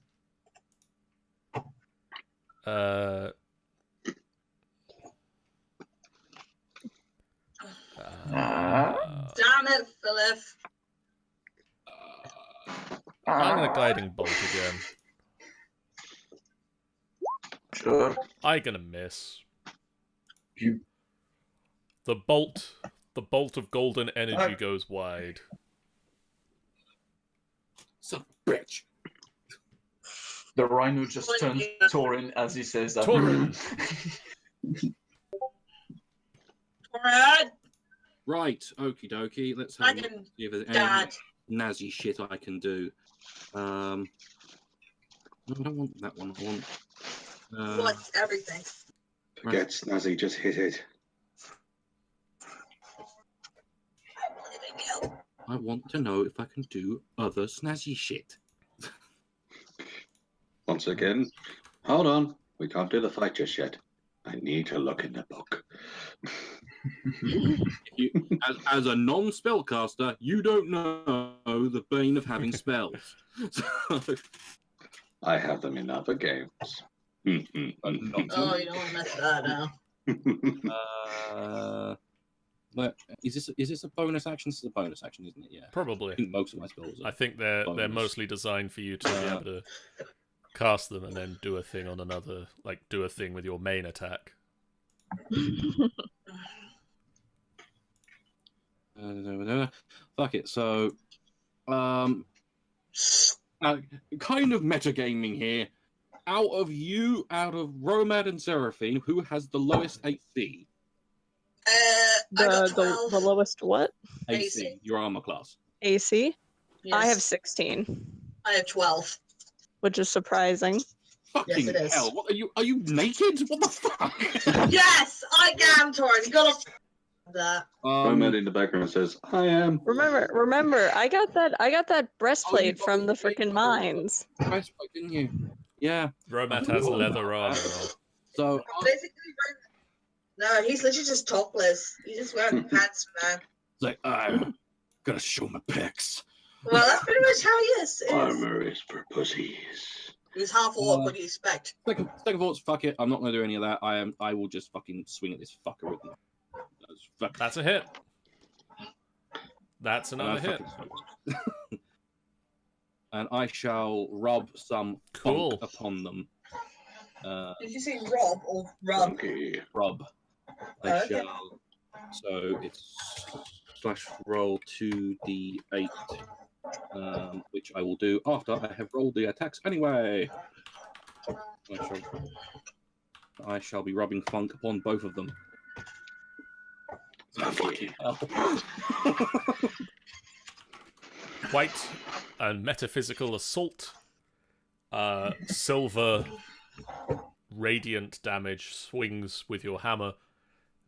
Damn it, Philip. I'm gonna guiding bolt again. Sure. I'm gonna miss. You. The bolt of golden energy goes wide. Son of a bitch. The rhino just turns Torin as he says that. Torin! Alright. Right, okie dokie. Let's I have a look, can see if there's dad. any nazi shit I can do. No, I don't want that one. I want. What's everything? Forget Snazzy, just hit it. I want to know if I can do other snazzy shit. Once again, hold on. We can't do the fight just yet. I need to look in the book. As a non-spellcaster, you don't know the bane of having spells. So, I have them in other games. Oh, you don't want to mess that up. but is this a bonus action? This is a bonus action, isn't it? Yeah. Probably. I think most of my spells. I think they're bonus. mostly designed for you to be able to cast them and then do a thing on another, like do a thing with your main attack. Fuck it. So, kind of metagaming here. Out of Romad and Seraphine, who has the lowest AC? I got The 12. lowest what? AC, your armor class. AC? Yes. I have 16, I have 12. which is surprising. Fucking Yes, it is. hell! What are you? Are you naked? What the fuck? Yes, I am, Tori. You gotta that. Romad in the background says, I am. Remember, I got that breastplate from the freaking mines. Breastplate, didn't you? Yeah. Romat has leather armor on. So Basically, no, he's literally just topless. He's just wearing pants, man. it's like I'm gonna show my pecs. Well, that's pretty much how he is. Armor is for pussies. He's half orc. What do you expect? Second thoughts, fuck it. I'm not gonna do any of that. I will just fucking swing at this fucker with my. That's a hit. That's another hit. And I shall rub some Cool. funk upon them. Did you say Rob or Rub? Okay. Rub. I Okay. shall. So it's slash roll 2d8, which I will do after I have rolled the attacks anyway. I shall be rubbing funk upon both of them. Fucking hell. Quite a metaphysical assault. Silver radiant damage swings with your hammer,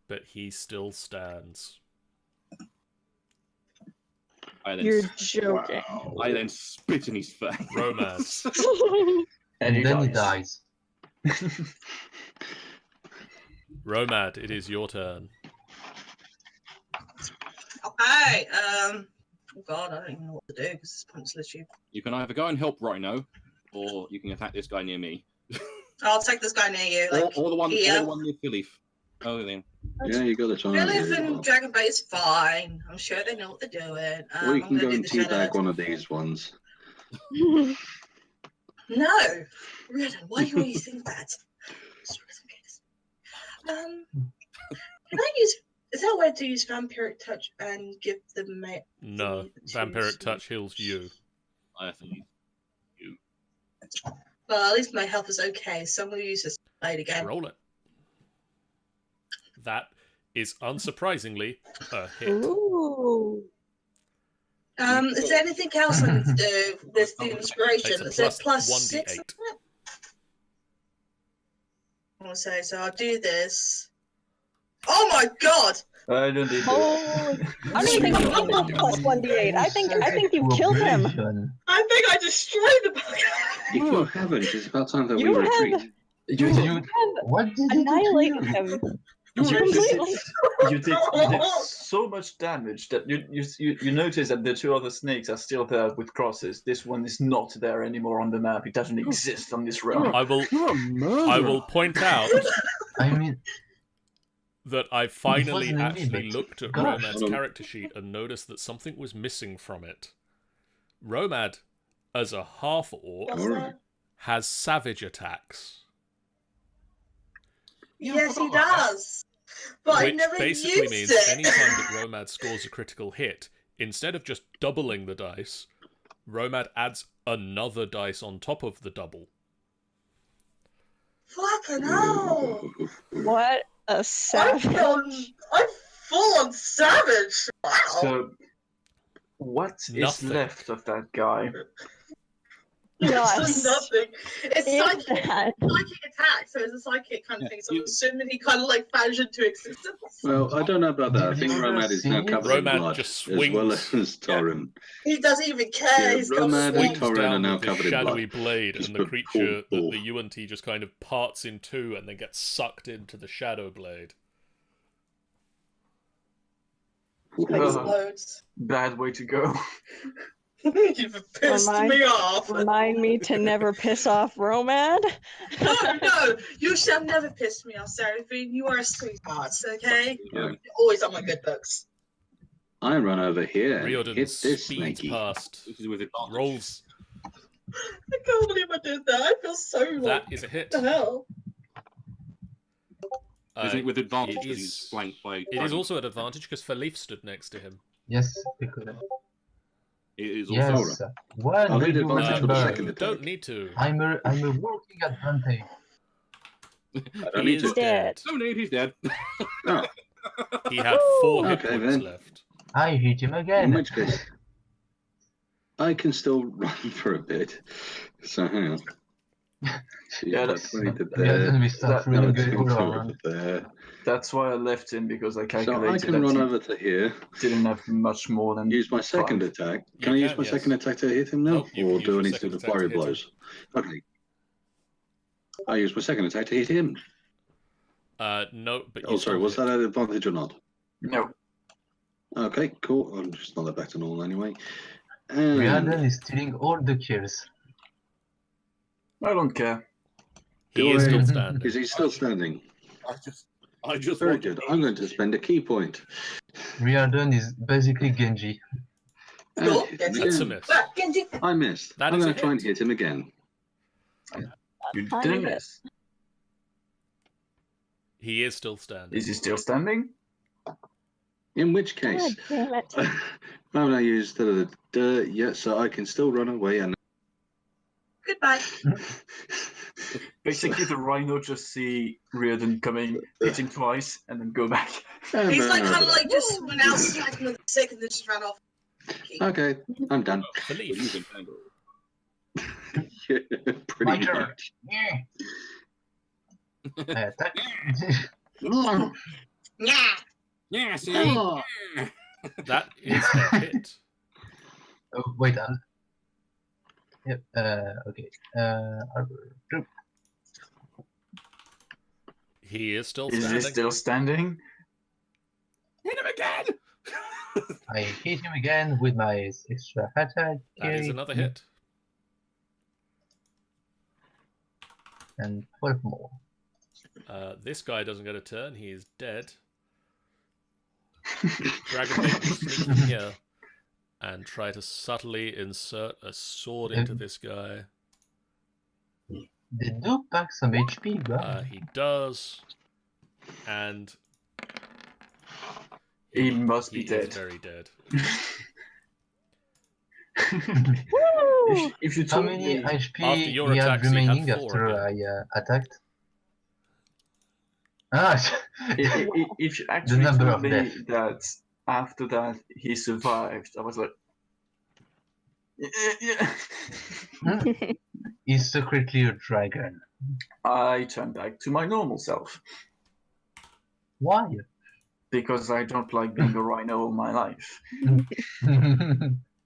but he still stands. You're joking. I then spit in his face. Romance. And then he dies. Romad, it is your turn. Okay. Oh God, I don't even know what to do because this punch literally. You can either go and help Rhino, or you can attack this guy near me. I'll take this guy near you. Like, or the one here. near Philip. Oh, then. Yeah, you got the time. Philip and Dragonbait is fine. I'm sure they know what they're doing. Or you I'm can gonna go do and the shadow. teabag one of these ones. No, Riordan, why do you always think that? Can I use? Is that a way to use vampiric touch and give the mate? No, vampiric touch heals you. I think you. Well, at least my health is okay, so I'm going to use this blade again. Roll it. That is unsurprisingly a hit. Ooh. Is there anything else I need to do with the inspiration? It's a Is it plus 1d8. 6? I'll say, so I'll do this. Oh my god! I don't need to. Oh, I don't think you need that plus 1d8. I think you killed him. I think I destroyed the bug. If you haven't, it's about time that we You retreat. have You What did annihilated him. Completely. you did so much damage that you notice that the two other snakes are still there with crosses. This one is not there anymore on the map. It doesn't exist on this realm. I will point out I mean, that I finally wasn't actually me, but looked at gosh. Romad's character sheet and noticed that something was missing from it. Romad, as a half-orc, Alright. has savage attacks. Yes, he does. But I Which never basically used means it. anytime that Romad scores a critical hit, instead of just doubling the dice, Romad adds another dice on top of the double. Fucking hell! What a savage. I'm full on savage. Wow. So, what is Nothing. left of that guy? It's nothing. It's Is psychic that? attack, so it's a psychic kind of thing. So I'm assuming he kind of like vanished into existence. Well, I don't know about that. I think Romad is now covered in Romad blood, just as well swings. as Torin. He doesn't even care. Yeah, He's got Romad and swings. Torin are Down now with covered this in shadowy blood. blade, Just and the put creature, pull. the UNT just kind of parts in two and then gets sucked into the shadow blade. Explodes. Bad way to go. You've pissed me off. Remind me to never piss off Romad. No, you shall never piss me off, Seraphine. You are a sweetheart, okay? Yeah. You're always on my good books. I run over here and Riordan hit this speeds snaky. past, This is with advantage. rolls. I can't believe I did that. I feel so like, That is a hit. what the hell? Isn't it with advantage it because is- he's flanked by... It is also an advantage because Philippe stood next to him. yes, because It is also... yes. What I'll do hit you advantage for the remember? second You attack. don't need to. I'm a working advantage. I don't He need is to. dead. No need, he's dead. Oh, He had 4 hit Okay, points then. left. I hit him in again. which case, I can still run for a bit. So hang on. Yeah, that's 20 to Yeah, there. then we start That- Another running 20 all over around. there. That's why I left him, because I So I calculated can that run he over to here, didn't have much more than use my second 5. attack. You Can I use can, my yes. second attack to hit him now? Nope, you Or can do I use your need to do second the attack to flurry hit him. blows? Okay. I use my second attack to hit him. No, but you Oh, sorry, still was hit. that an advantage or not? No. Okay, cool. I'm just not that back to normal anyway. And Riordan is stealing all the kills. I don't care. He is still Is standing. he still standing? I just Very want good. I'm going to spend a key point. Riordan is basically Genji. And Cool. hit him That's a again. miss. Genji. I missed. That I'm is a going to try and hit. hit him again. You I didn't hit. miss. He is still standing. Is he still standing? In which case, God damn it. haven't I used yeah, so I can still run away and Goodbye. Basically, the rhino just see Riordan coming, hit him twice, and then go back. He's like kind of like just went out, smacked him with a stick, and then just ran off. Okay, I'm done. Philippe. You can handle it. Yeah, pretty My turn. much. I attack. Yeah. Yeah, see? Oh. That is a hit. Oh, wait. Yep. Okay. He is still Is standing. he still standing? Hit him again! I hit him again with my extra attack. That is another hit. And 12 more. This guy doesn't get a turn. He is dead. Dragon Bait will sneak in here and try to subtly insert a sword into this guy. They do pack some HP, but He does, and He must be he is dead. very dead. If you how told many me, HP After your he had attacks, he had remaining 4 after again. I attacked? Ah, if you the actually number told of me deaths. that after that he survived, I was like, yeah. He's secretly a dragon. I turned back to my normal self Why? because I don't like being a rhino all my life.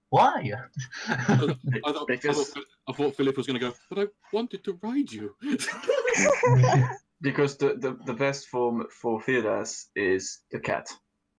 Why? I thought Philip was going to go, but I wanted to ride you. Because the best form for Theodas is the cat.